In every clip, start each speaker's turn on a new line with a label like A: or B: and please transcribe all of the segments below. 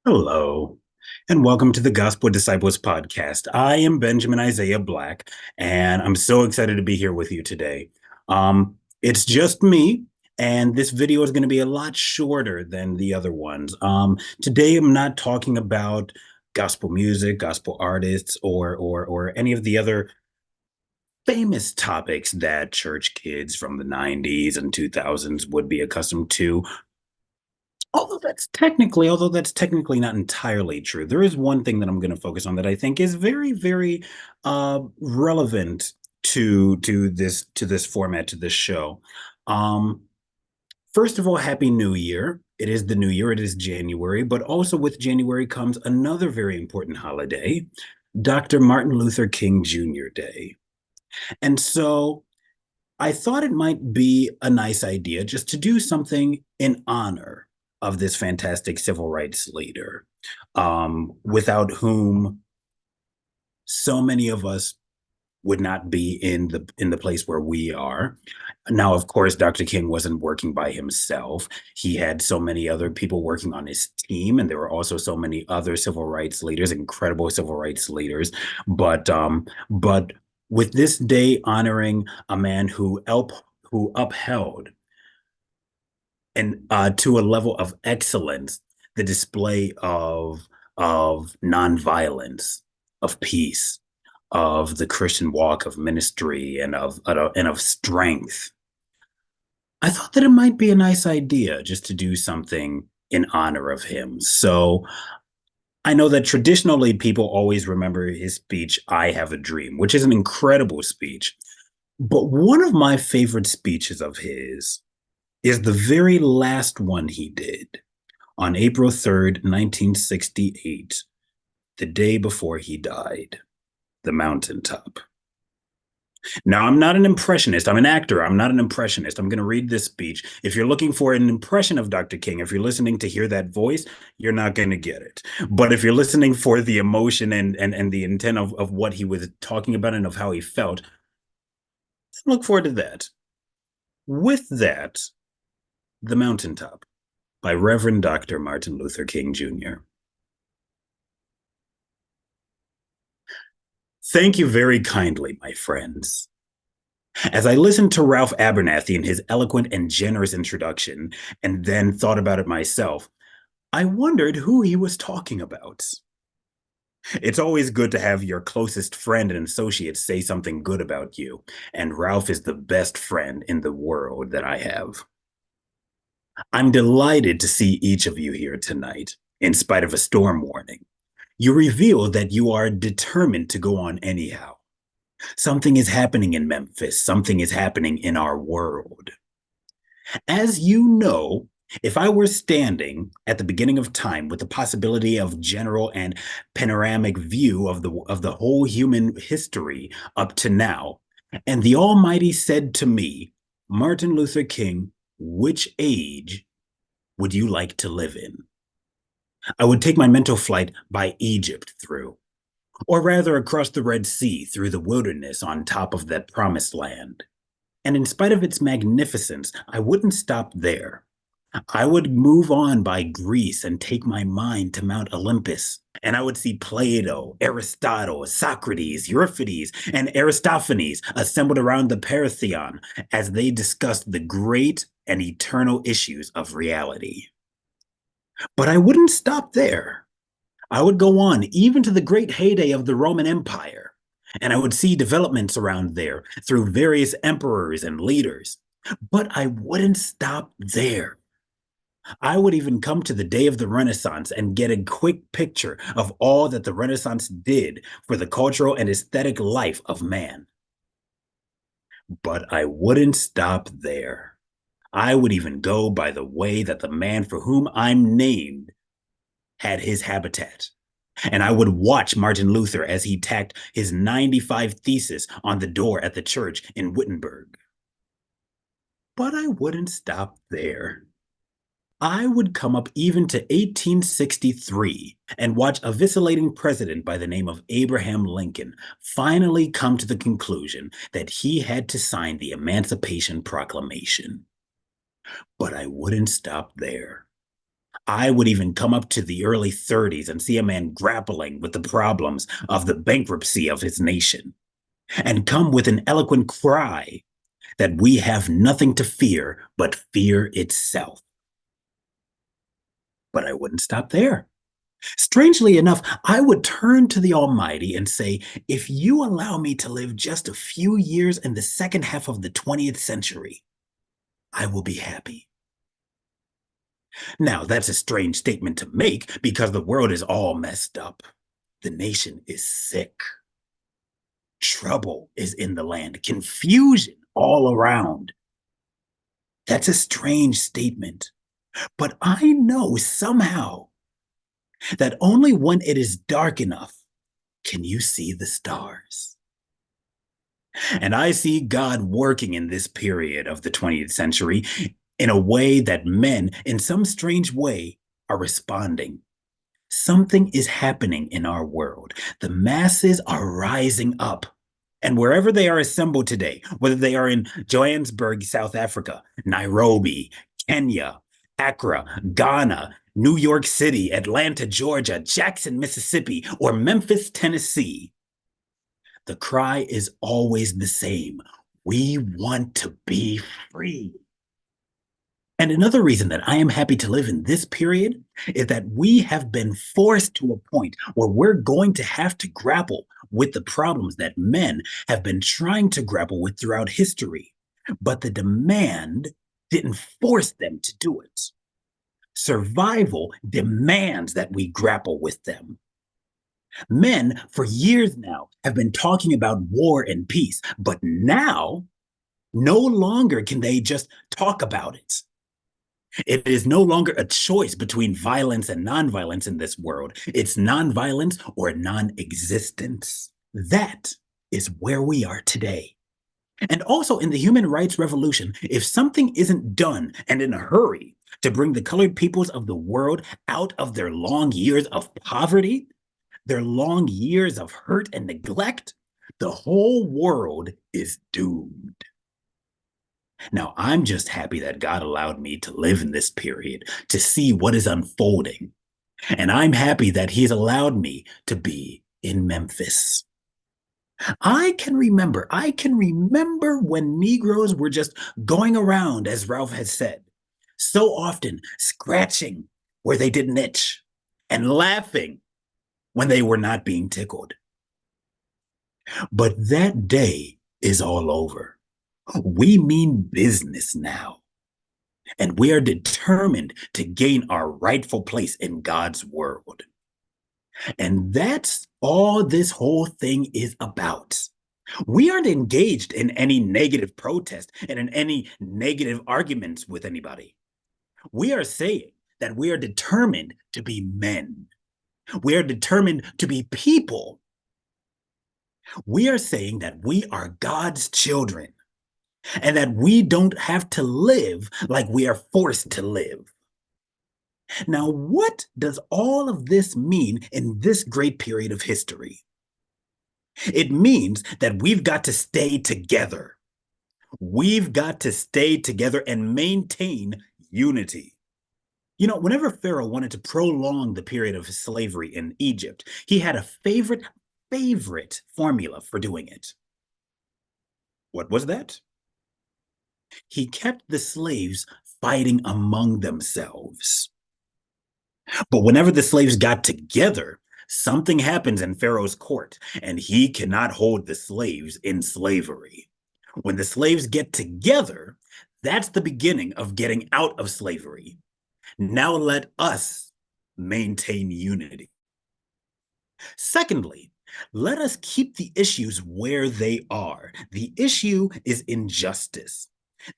A: Hello, and welcome to the Gospel Disciples podcast. I am Benjamin Isaiah Black, and I'm so excited to be here with you today. It's just me, and this video is going to be a lot shorter than the other ones. Today, I'm not talking about gospel music, gospel artists, or any of the other famous topics that church kids from the 90s and 2000s would be accustomed to. Although that's technically not entirely true, there is one thing that I'm going to focus on that I think is very, very relevant to this format, to this show. Um, First of all, Happy New Year! It is the new year. It is January, but also with January comes another very important holiday, Dr. Martin Luther King Jr. Day. And so I thought it might be a nice idea just to do something in honor of this fantastic civil rights leader, without whom so many of us would not be in the place where we are. Now, of course, Dr. King wasn't working by himself. He had so many other people working on his team, and there were also so many other civil rights leaders, incredible civil rights leaders. But with this day honoring a man who upheld and to a level of excellence the display of nonviolence, of peace, of the Christian walk of ministry and of strength. I thought that it might be a nice idea just to do something in honor of him. So I know that traditionally people always remember his speech, I Have a Dream, which is an incredible speech. But one of my favorite speeches of his is the very last one he did on April 3rd, 1968, the day before he died, the Mountaintop. Now, I'm not an impressionist. I'm an actor. I'm not an impressionist. I'm going to read this speech. If you're looking for an impression of Dr. King, if you're listening to hear that voice, you're not going to get it. But if you're listening for the emotion and the intent of what he was talking about and of how he felt, look forward to that. With that, The Mountaintop by Reverend Dr. Martin Luther King Jr. Thank you very kindly, my friends. As I listened to Ralph Abernathy in his eloquent and generous introduction, and then thought about it myself, I wondered who he was talking about. It's always good to have your closest friend and associate say something good about you, and Ralph is the best friend in the world that I have. I'm delighted to see each of you here tonight, in spite of a storm warning. You reveal that you are determined to go on anyhow. Something is happening in Memphis. Something is happening in our world. As you know, if I were standing at the beginning of time with the possibility of general and panoramic view of the whole human history up to now, and the Almighty said to me, Martin Luther King, which age would you like to live in? I would take my mental flight by Egypt through, or rather across the Red Sea through the wilderness on top of that promised land. And in spite of its magnificence, I wouldn't stop there. I would move on by Greece and take my mind to Mount Olympus. And I would see Plato, Aristotle, Socrates, Euripides, and Aristophanes assembled around the Paratheon as they discussed the great and eternal issues of reality. But I wouldn't stop there. I would go on even to the great heyday of the Roman Empire, and I would see developments around there through various emperors and leaders. But I wouldn't stop there. I would even come to the day of the Renaissance and get a quick picture of all that the Renaissance did for the cultural and aesthetic life of man. But I wouldn't stop there. I would even go by the way that the man for whom I'm named had his habitat. And I would watch Martin Luther as he tacked his 95 Thesis on the door at the church in Wittenberg. But I wouldn't stop there. I would come up even to 1863 and watch a vacillating president by the name of Abraham Lincoln finally come to the conclusion that he had to sign the Emancipation Proclamation. But I wouldn't stop there. I would even come up to the early 30s and see a man grappling with the problems of the bankruptcy of his nation and come with an eloquent cry that we have nothing to fear but fear itself. But I wouldn't stop there. Strangely enough, I would turn to the Almighty and say, if you allow me to live just a few years in the second half of the 20th century, I will be happy. Now, that's a strange statement to make because the world is all messed up. The nation is sick. Trouble is in the land, confusion all around. That's a strange statement. But I know somehow that only when it is dark enough can you see the stars. And I see God working in this period of the 20th century in a way that men, in some strange way, are responding. Something is happening in our world. The masses are rising up. And wherever they are assembled today, whether they are in Johannesburg, South Africa, Nairobi, Kenya, Accra, Ghana, New York City, Atlanta, Georgia, Jackson, Mississippi, or Memphis, Tennessee, the cry is always the same. We want to be free. And another reason that I am happy to live in this period is that we have been forced to a point where we're going to have to grapple with the problems that men have been trying to grapple with throughout history. But the demand didn't force them to do it. Survival demands that we grapple with them. Men, for years now, have been talking about war and peace, but now, no longer can they just talk about it. It is no longer a choice between violence and nonviolence in this world. It's nonviolence or non-existence. That is where we are today. And also in the human rights revolution, if something isn't done and in a hurry to bring the colored peoples of the world out of their long years of poverty, their long years of hurt and neglect, the whole world is doomed. Now, I'm just happy that God allowed me to live in this period to see what is unfolding. And I'm happy that He's allowed me to be in Memphis. I can remember when Negroes were just going around, as Ralph has said, so often scratching where they didn't itch and laughing when they were not being tickled. But that day is all over. We mean business now. And we are determined to gain our rightful place in God's world. And that's all this whole thing is about. We aren't engaged in any negative protest and in any negative arguments with anybody. We are saying that we are determined to be men. We are determined to be people. We are saying that we are God's children and that we don't have to live like we are forced to live. Now, what does all of this mean in this great period of history? It means that we've got to stay together. We've got to stay together and maintain unity. You know, whenever Pharaoh wanted to prolong the period of his slavery in Egypt, he had a favorite formula for doing it. What was that? He kept the slaves fighting among themselves. But whenever the slaves got together, something happens in Pharaoh's court, and he cannot hold the slaves in slavery. When the slaves get together, that's the beginning of getting out of slavery. Now let us maintain unity. Secondly, let us keep the issues where they are. The issue is injustice.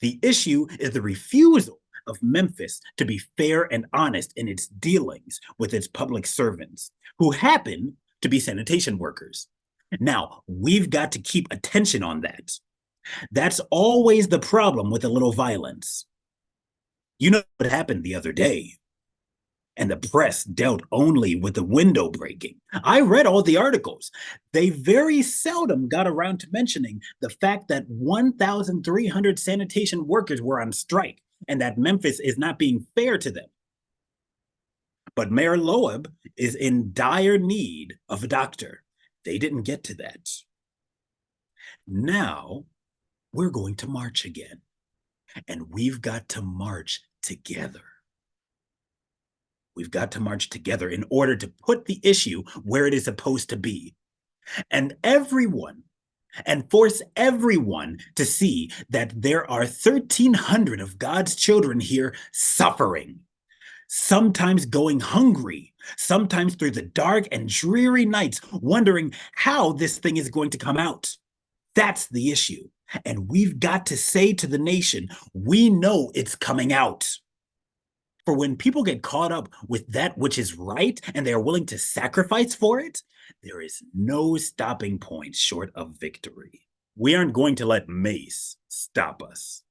A: The issue is the refusal of Memphis to be fair and honest in its dealings with its public servants, who happen to be sanitation workers. Now, we've got to keep attention on that. That's always the problem with a little violence. You know what happened the other day? And the press dealt only with the window breaking. I read all the articles. They very seldom got around to mentioning the fact that 1,300 sanitation workers were on strike and that Memphis is not being fair to them. But Mayor Loeb is in dire need of a doctor. They didn't get to that. Now we're going to march again, and we've got to march together. We've got to march together in order to put the issue where it is supposed to be. And force everyone to see that there are 1,300 of God's children here suffering, sometimes going hungry, sometimes through the dark and dreary nights, wondering how this thing is going to come out. That's the issue. And we've got to say to the nation, we know it's coming out. For when people get caught up with that which is right and they are willing to sacrifice for it, there is no stopping point short of victory. We aren't going to let Mace stop us.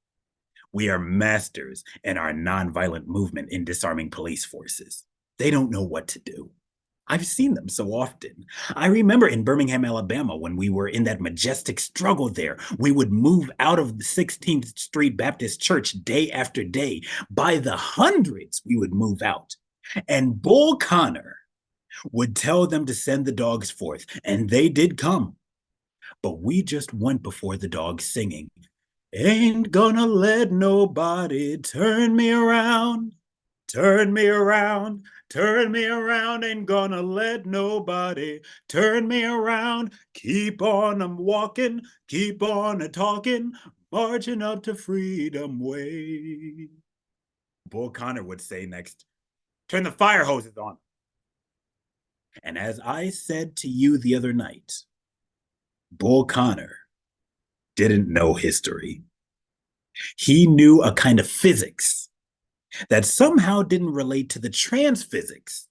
A: We are masters in our nonviolent movement in disarming police forces. They don't know what to do. I've seen them so often. I remember in Birmingham, Alabama, when we were in that majestic struggle there, we would move out of the 16th Street Baptist Church day after day. By the hundreds, we would move out. And Bull Connor would tell them to send the dogs forth, and they did come. But we just went before the dogs singing, "Ain't gonna let nobody turn me around. Turn me around, turn me around, ain't gonna let nobody turn me around. Keep on walking, keep on talking, marching up to freedom way." Bull Connor would say next, "Turn the fire hoses on." And as I said to you the other night, Bull Connor didn't know history. He knew a kind of physics that somehow didn't relate to the trans physics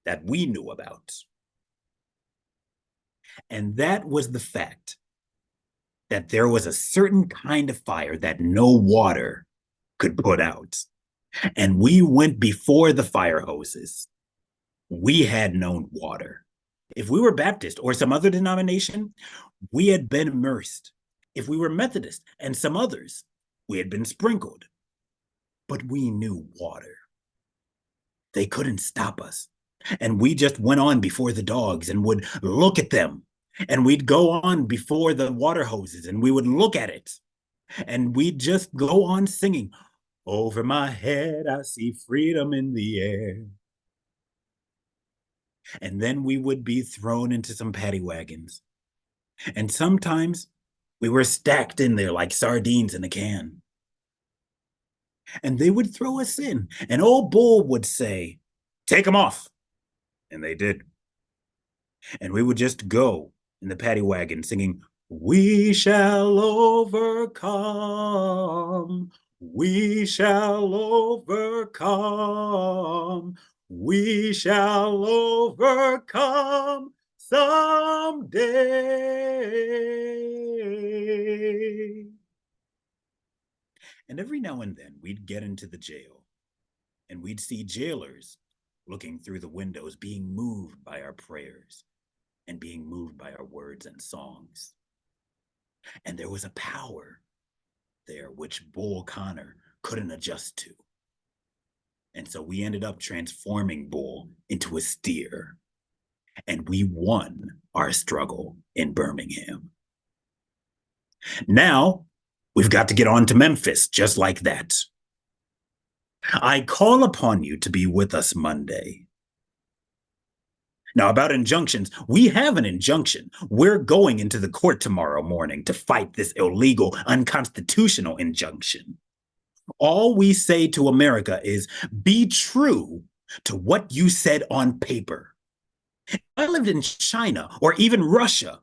A: that we knew about. And that was the fact that there was a certain kind of fire that no water could put out. And we went before the fire hoses. We had known water. If we were Baptist or some other denomination, we had been immersed. If we were Methodist and some others, we had been sprinkled. But we knew water. They couldn't stop us. And we just went on before the dogs and would look at them. And we'd go on before the water hoses and we would look at it. And we'd just go on singing, "Over my head, I see freedom in the air." And then we would be thrown into some paddy wagons. And sometimes we were stacked in there like sardines in a can. And they would throw us in. And old Bull would say, "Take them off." And they did. And we would just go in the paddy wagon singing, "We shall overcome. We shall overcome. We shall overcome someday." And every now and then we'd get into the jail and we'd see jailers looking through the windows, being moved by our prayers and being moved by our words and songs. And there was a power there which Bull Connor couldn't adjust to. And so we ended up transforming Bull into a steer. And we won our struggle in Birmingham. Now, we've got to get on to Memphis just like that. I call upon you to be with us Monday. Now, about injunctions, we have an injunction. We're going into the court tomorrow morning to fight this illegal, unconstitutional injunction. All we say to America is be true to what you said on paper. If I lived in China or even Russia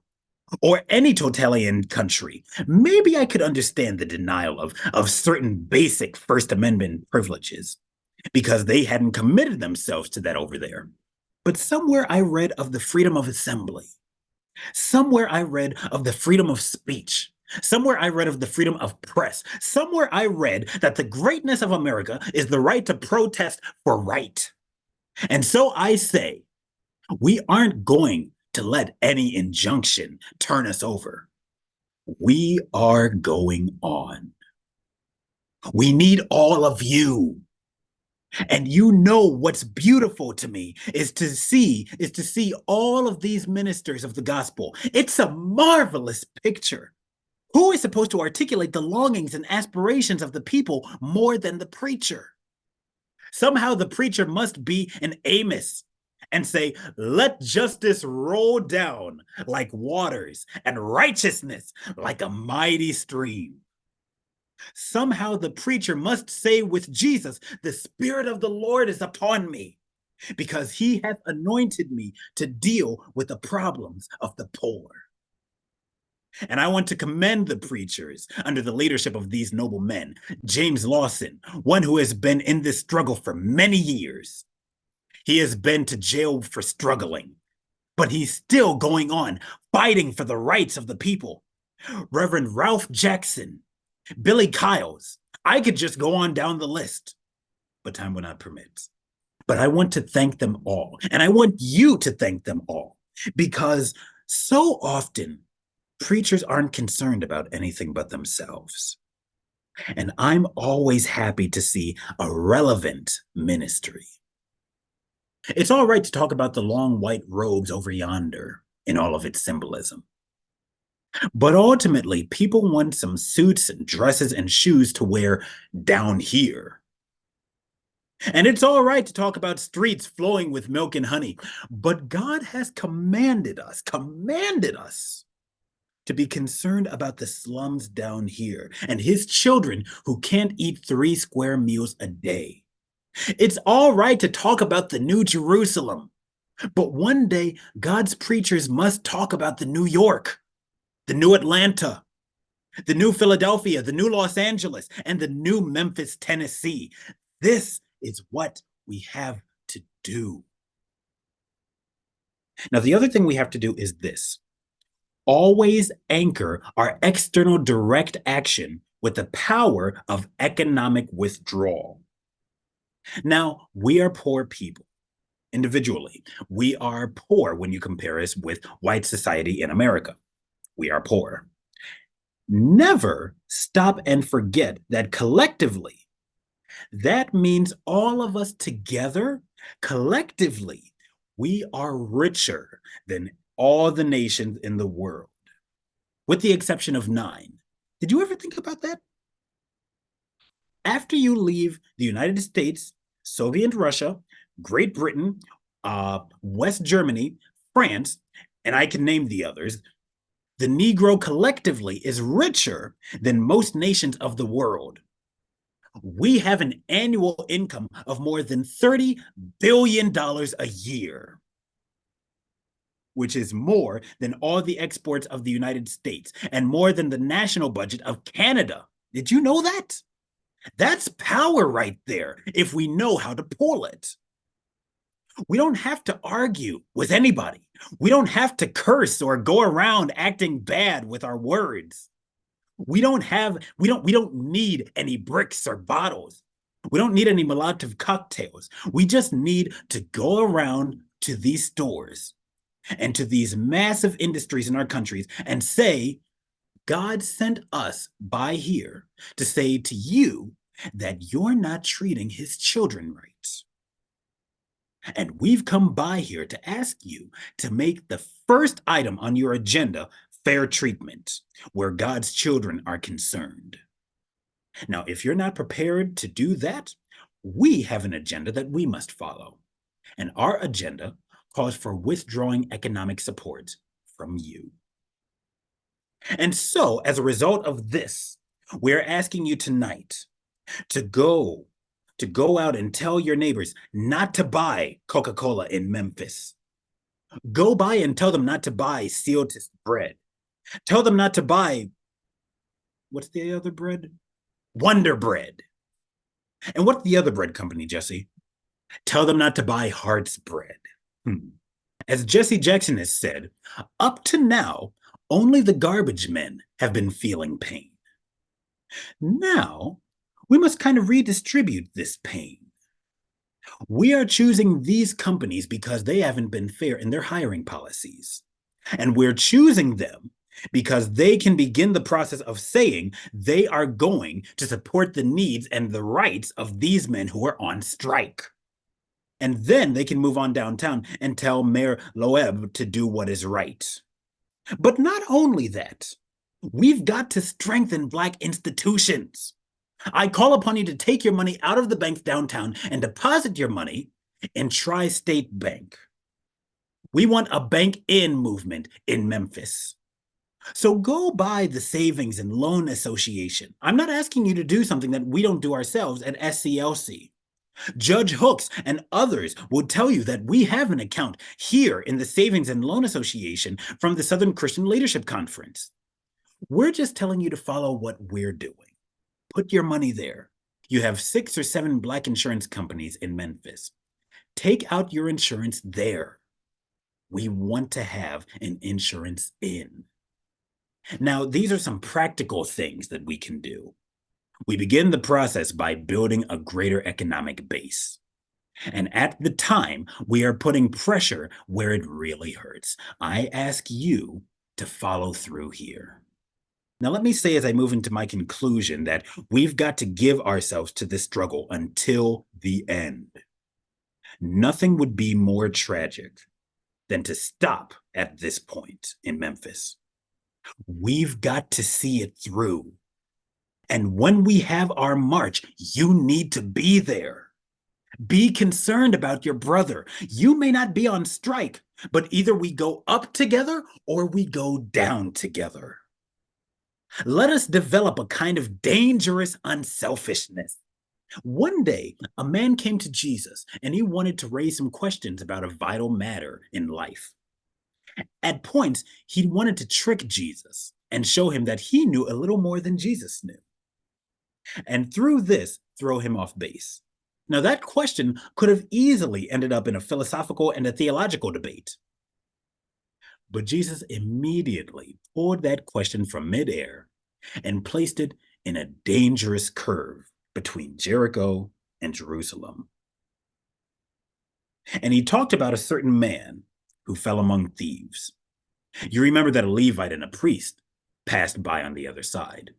A: or any totalitarian country, maybe I could understand the denial of certain basic First Amendment privileges because they hadn't committed themselves to that over there. But somewhere I read of the freedom of assembly. Somewhere I read of the freedom of speech. Somewhere I read of the freedom of press. Somewhere I read that the greatness of America is the right to protest for right. And so I say, we aren't going to let any injunction turn us over. We are going on. We need all of you. And you know what's beautiful to me is to see all of these ministers of the gospel. It's a marvelous picture. Who is supposed to articulate the longings and aspirations of the people more than the preacher? Somehow the preacher must be an Amos and say, let justice roll down like waters and righteousness like a mighty stream. Somehow the preacher must say with Jesus, the Spirit of the Lord is upon me because he hath anointed me to deal with the problems of the poor. And I want to commend the preachers under the leadership of these noble men. James Lawson, one who has been in this struggle for many years. He has been to jail for struggling, but he's still going on, fighting for the rights of the people. Reverend Ralph Jackson, Billy Kyles. I could just go on down the list, but time will not permit. But I want to thank them all, and I want you to thank them all, because so often preachers aren't concerned about anything but themselves. And I'm always happy to see a relevant ministry. It's all right to talk about the long white robes over yonder in all of its symbolism. But ultimately, people want some suits and dresses and shoes to wear down here. And it's all right to talk about streets flowing with milk and honey, but God has commanded us to be concerned about the slums down here and his children who can't eat 3 square meals a day. It's all right to talk about the New Jerusalem, but one day God's preachers must talk about the New York, the new Atlanta, the new Philadelphia, the new Los Angeles, and the new Memphis, Tennessee. This is what we have to do. Now, the other thing we have to do is this: always anchor our external direct action with the power of economic withdrawal. Now, we are poor people individually. We are poor when you compare us with white society in America. We are poor. Never stop and forget that collectively, that means all of us together, collectively, we are richer than all the nations in the world, with the exception of 9. Did you ever think about that? After you leave the United States, Soviet Russia, Great Britain, West Germany, France, and I can name the others, the Negro collectively is richer than most nations of the world. We have an annual income of more than $30 billion a year, which is more than all the exports of the United States and more than the national budget of Canada. Did you know that? That's power right there if we know how to pull it. We don't have to argue with anybody. We don't have to curse or go around acting bad with our words. We don't need any bricks or bottles. We don't need any Molotov cocktails. We just need to go around to these stores and to these massive industries in our countries and say, God sent us by here to say to you that you're not treating his children right. And we've come by here to ask you to make the first item on your agenda fair treatment, where God's children are concerned. Now, if you're not prepared to do that, we have an agenda that we must follow. And our agenda calls for withdrawing economic support from you. And so, as a result of this, we're asking you tonight to go out and tell your neighbors not to buy Coca-Cola in Memphis. Go by and tell them not to buy Sealtest bread. Tell them not to buy, what's the other bread? Wonder Bread. And what's the other bread company, Jesse? Tell them not to buy Heart's bread. As Jesse Jackson has said, up to now, only the garbage men have been feeling pain. Now, we must kind of redistribute this pain. We are choosing these companies because they haven't been fair in their hiring policies. And we're choosing them because they can begin the process of saying they are going to support the needs and the rights of these men who are on strike. And then they can move on downtown and tell Mayor Loeb to do what is right. But not only that, we've got to strengthen Black institutions. I call upon you to take your money out of the banks downtown and deposit your money in Tri-State Bank. We want a bank-in movement in Memphis. So go buy the Savings and Loan Association. I'm not asking you to do something that we don't do ourselves at SCLC. Judge Hooks and others would tell you that we have an account here in the Savings and Loan Association from the Southern Christian Leadership Conference. We're just telling you to follow what we're doing. Put your money there. You have 6 or 7 Black insurance companies in Memphis. Take out your insurance there. We want to have an insurance in. Now, these are some practical things that we can do. We begin the process by building a greater economic base. And at the time, we are putting pressure where it really hurts. I ask you to follow through here. Now, let me say as I move into my conclusion that we've got to give ourselves to this struggle until the end. Nothing would be more tragic than to stop at this point in Memphis. We've got to see it through. And when we have our march, you need to be there. Be concerned about your brother. You may not be on strike, but either we go up together or we go down together. Let us develop a kind of dangerous unselfishness. One day, a man came to Jesus and he wanted to raise some questions about a vital matter in life. At points, he wanted to trick Jesus and show him that he knew a little more than Jesus knew. And through this, throw him off base. Now, that question could have easily ended up in a philosophical and a theological debate. But Jesus immediately pulled that question from midair and placed it in a dangerous curve between Jericho and Jerusalem. And he talked about a certain man who fell among thieves. You remember that a Levite and a priest passed by on the other side.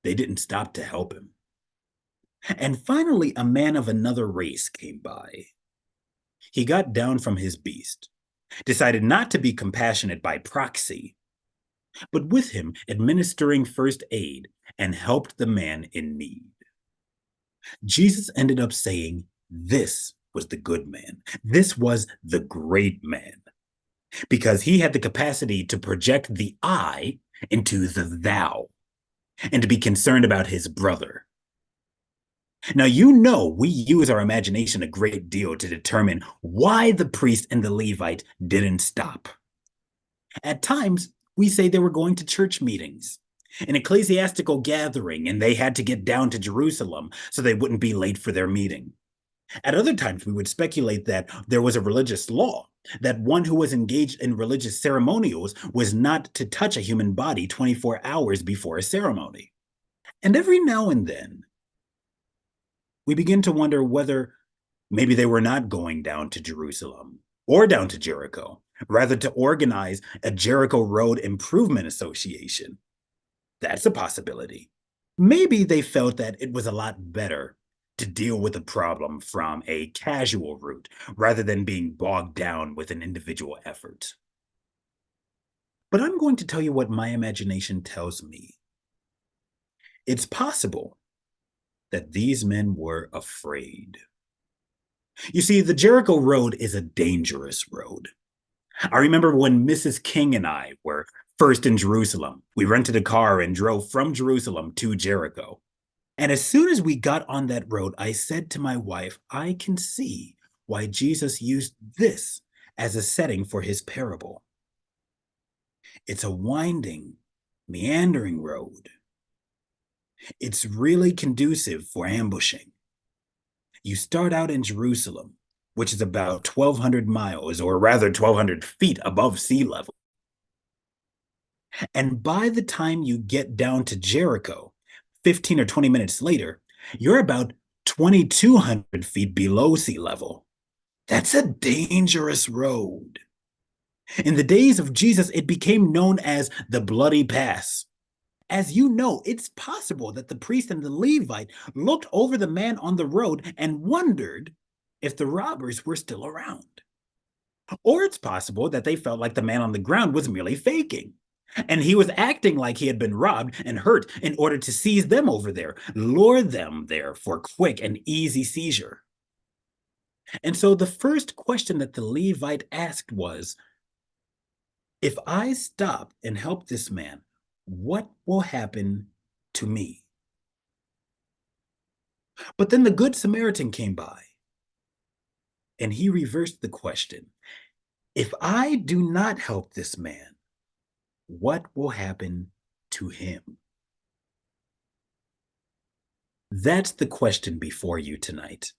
A: They didn't stop to help him. And finally, a man of another race came by. He got down from his beast, decided not to be compassionate by proxy, but with him administering first aid and helped the man in need. Jesus ended up saying, this was the good man. This was the great man, because he had the capacity to project the I into the thou and to be concerned about his brother. Now, you know, we use our imagination a great deal to determine why the priest and the Levite didn't stop. At times, we say they were going to church meetings, an ecclesiastical gathering, and they had to get down to Jerusalem so they wouldn't be late for their meeting. At other times, we would speculate that there was a religious law, that one who was engaged in religious ceremonials was not to touch a human body 24 hours before a ceremony. And every now and then, we begin to wonder whether maybe they were not going down to Jerusalem or down to Jericho, rather to organize a Jericho Road Improvement Association. That's a possibility. Maybe they felt that it was a lot better to deal with the problem from a casual route rather than being bogged down with an individual effort. But I'm going to tell you what my imagination tells me. It's possible that these men were afraid. You see, the Jericho Road is a dangerous road. I remember when Mrs. King and I were first in Jerusalem. We rented a car and drove from Jerusalem to Jericho. And as soon as we got on that road, I said to my wife, I can see why Jesus used this as a setting for his parable. It's a winding, meandering road. It's really conducive for ambushing. You start out in Jerusalem, which is about 1,200 miles, or rather 1,200 feet above sea level. And by the time you get down to Jericho, 15 or 20 minutes later, you're about 2,200 feet below sea level. That's a dangerous road. In the days of Jesus, it became known as the Bloody Pass. As you know, it's possible that the priest and the Levite looked over the man on the road and wondered if the robbers were still around. Or it's possible that they felt like the man on the ground was merely faking. And he was acting like he had been robbed and hurt in order to seize them over there, lure them there for quick and easy seizure. And so the first question that the Levite asked was, if I stop and help this man, what will happen to me? But then the Good Samaritan came by and he reversed the question. If I do not help this man, what will happen to him? That's the question before you tonight.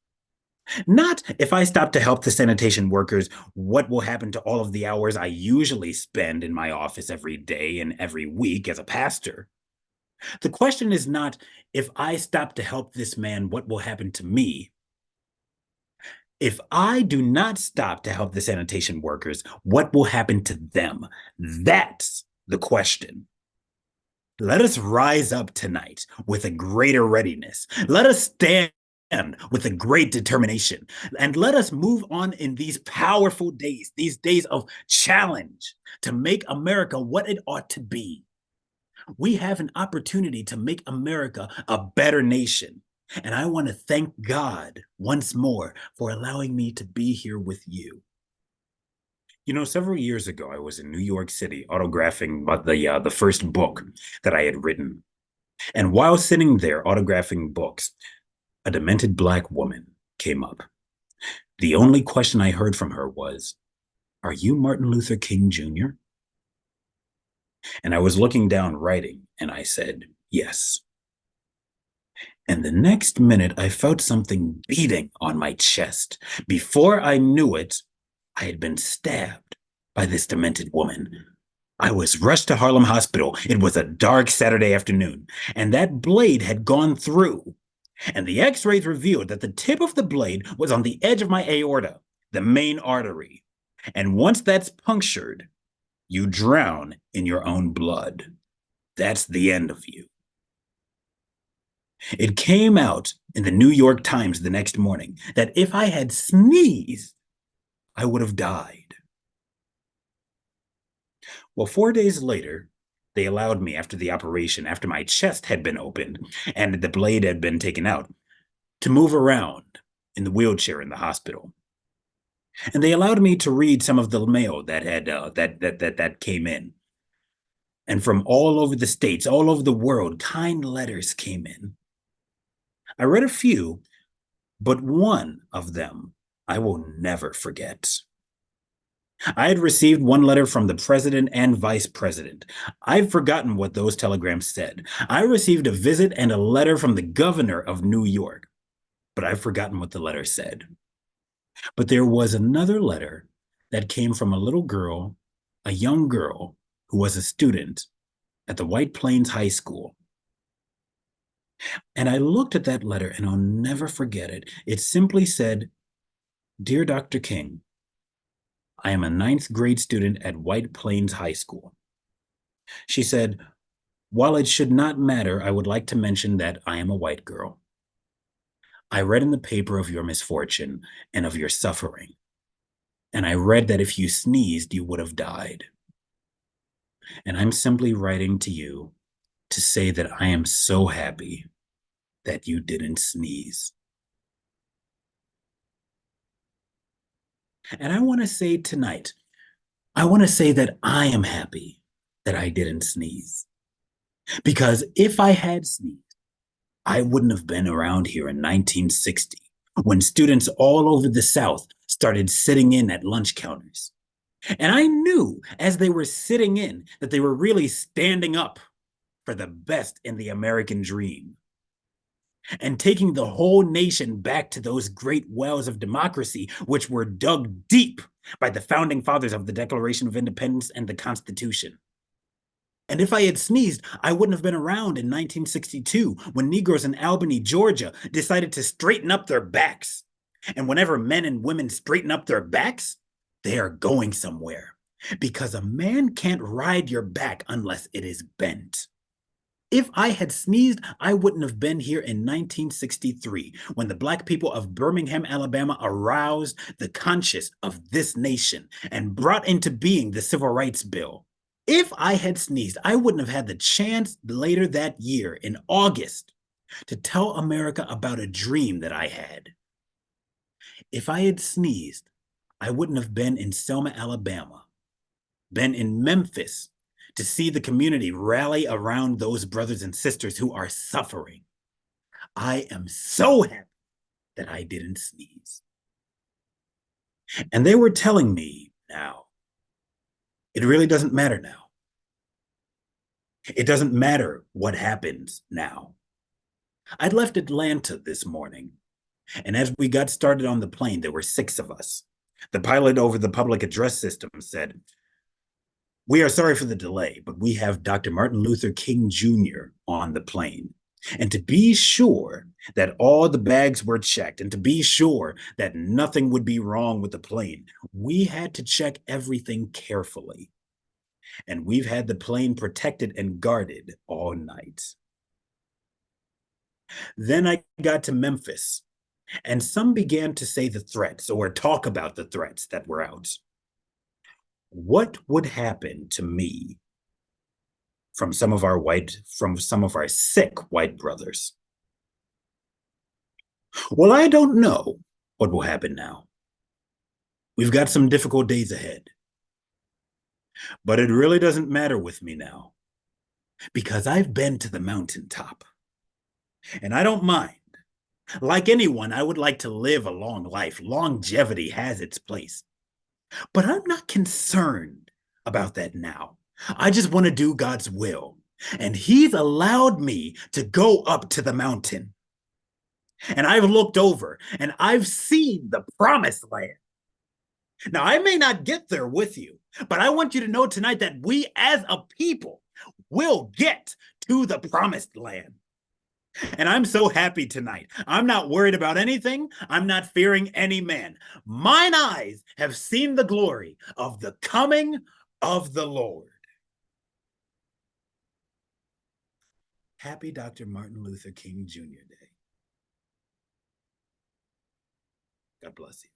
A: Not if I stop to help the sanitation workers, what will happen to all of the hours I usually spend in my office every day and every week as a pastor. The question is not if I stop to help this man, what will happen to me? If I do not stop to help the sanitation workers, what will happen to them? That's the question. Let us rise up tonight with a greater readiness. Let us stand with a great determination. And let us move on in these powerful days, these days of challenge to make America what it ought to be. We have an opportunity to make America a better nation. And I want to thank God once more for allowing me to be here with you. You know, several years ago, I was in New York City autographing the first book that I had written. And while sitting there autographing books, a demented Black woman came up. The only question I heard from her was, "Are you Martin Luther King Jr.?" And I was looking down writing, and I said, "Yes." And the next minute, I felt something beating on my chest. Before I knew it, I had been stabbed by this demented woman. I was rushed to Harlem Hospital. It was a dark Saturday afternoon, and that blade had gone through. And the x rays revealed that the tip of the blade was on the edge of my aorta, the main artery. And once that's punctured, you drown in your own blood. That's the end of you. It came out in the New York Times the next morning that if I had sneezed, I would have died. Well, 4 days later, they allowed me, after the operation, after my chest had been opened and the blade had been taken out, to move around in the wheelchair in the hospital. And they allowed me to read some of the mail that had that came in. And from all over the states, all over the world, kind letters came in. I read a few, but one of them I will never forget. I had received one letter from the president and vice president. I've forgotten what those telegrams said. I received a visit and a letter from the governor of New York, but I've forgotten what the letter said. But there was another letter that came from a little girl, a young girl who was a student at the White Plains High School. And I looked at that letter and I'll never forget it. It simply said, "Dear Dr. King, I am a ninth grade student at White Plains High School." She said, "While it should not matter, I would like to mention that I am a white girl. I read in the paper of your misfortune and of your suffering, and I read that if you sneezed, you would have died. And I'm simply writing to you to say that I am so happy that you didn't sneeze." And I want to say tonight, I want to say that I am happy that I didn't sneeze. Because if I had sneezed, I wouldn't have been around here in 1960 when students all over the South started sitting in at lunch counters. And I knew as they were sitting in that they were really standing up for the best in the American dream and taking the whole nation back to those great wells of democracy, which were dug deep by the founding fathers of the Declaration of Independence and the Constitution. And if I had sneezed, I wouldn't have been around in 1962 when Negroes in Albany, Georgia decided to straighten up their backs. And whenever men and women straighten up their backs, they are going somewhere. Because a man can't ride your back unless it is bent. If I had sneezed, I wouldn't have been here in 1963 when the Black people of Birmingham, Alabama aroused the conscience of this nation and brought into being the Civil Rights Bill. If I had sneezed, I wouldn't have had the chance later that year in August to tell America about a dream that I had. If I had sneezed, I wouldn't have been in Selma, Alabama, been in Memphis to see the community rally around those brothers and sisters who are suffering. I am so happy that I didn't sneeze. And they were telling me now, it really doesn't matter now. It doesn't matter what happens now. I'd left Atlanta this morning, and as we got started on the plane, there were 6 of us. The pilot over the public address system said, "We are sorry for the delay, but we have Dr. Martin Luther King Jr. on the plane. And to be sure that all the bags were checked and to be sure that nothing would be wrong with the plane, we had to check everything carefully. And we've had the plane protected and guarded all night." Then I got to Memphis, and some began to say the threats or talk about the threats that were out. What would happen to me from some of our sick white brothers? Well, I don't know what will happen now. We've got some difficult days ahead. But it really doesn't matter with me now because I've been to the mountaintop. And I don't mind. Like anyone, I would like to live a long life. Longevity has its place. But I'm not concerned about that now. I just want to do God's will. And He's allowed me to go up to the mountain. And I've looked over and I've seen the promised land. Now, I may not get there with you, but I want you to know tonight that we as a people will get to the promised land. And I'm so happy tonight. I'm not worried about anything. I'm not fearing any man. Mine eyes have seen the glory of the coming of the Lord. Happy Dr. Martin Luther King Jr. Day. God bless you.